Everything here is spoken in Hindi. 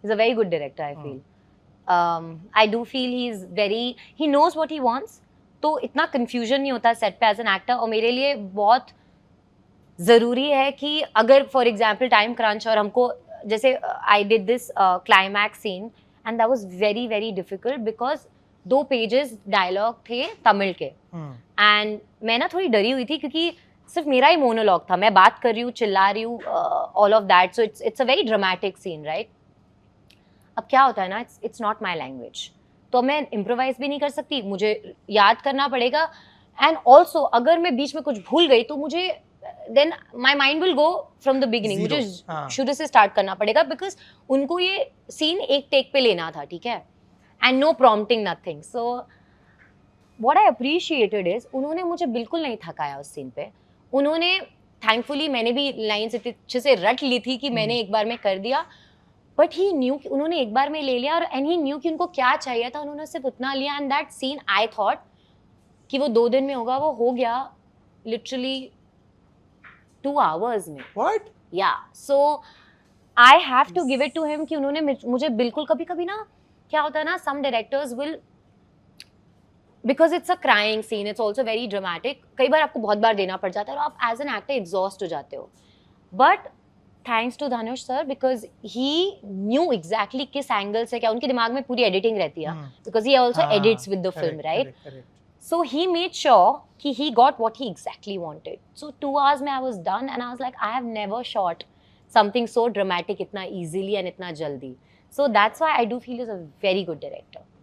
he's a very good director, I feel. I do feel he knows what he wants. तो इतना confusion नहीं होता set पे as an actor. और मेरे लिए बहुत ज़रूरी है कि अगर for example time crunch और हमको जैसे I did this climax scene and that was very very difficult because 2 pages dialogue थे तमिल के and मैं ना थोड़ी डरी हुई थी क्योंकि सिर्फ मेरा ही मोनोलॉग था, मैं बात कर रही हूँ, चिल्ला रही हूँ, all of that, so it's a very dramatic scene, right? अब क्या होता है ना, it's not my language, तो मैं इम्प्रोवाइज भी नहीं कर सकती, मुझे याद करना पड़ेगा एंड ऑल्सो अगर मैं बीच में कुछ भूल गई तो मुझे then my mind will go from the beginning, मुझे शुरू से स्टार्ट करना पड़ेगा बिकॉज उनको ये सीन एक टेक पे लेना था, ठीक है, and no prompting nothing. So what I appreciated is उन्होंने मुझे बिल्कुल नहीं थकाया उस सीन पे. उन्होंने थैंकफुली, मैंने भी लाइन्स इतने अच्छे से रट ली थी कि मैंने एक बार में कर दिया, बट ही न्यू कि उन्होंने एक बार में ले लिया और एंड ही न्यू कि उनको क्या चाहिए था, उन्होंने सिर्फ उतना लिया and that scene I thought कि वो 2 दिन में होगा, वो हो गया लिटरली 2 hours में. What? Yeah, so I have to give it to him कि उन्होंने मुझे बिल्कुल, कभी-कभी ना क्या होता है ना, some directors will, because it's a crying scene, it's also very dramatic, कई बार आपको बहुत बार देना पड़ जाता है और आप as an actor exhaust हो जाते हो. But thanks to Dhanush sir because he knew exactly किस एंगल से क्या, उनके दिमाग में पूरी एडिटिंग रहती है because he also edits with the film, right? Correct. So he made sure कि he got what he exactly wanted. So 2 hours में I was done and I was like I have never shot something so dramatic इतना easily and इतना जल्दी. So that's why I do feel he's a very good director.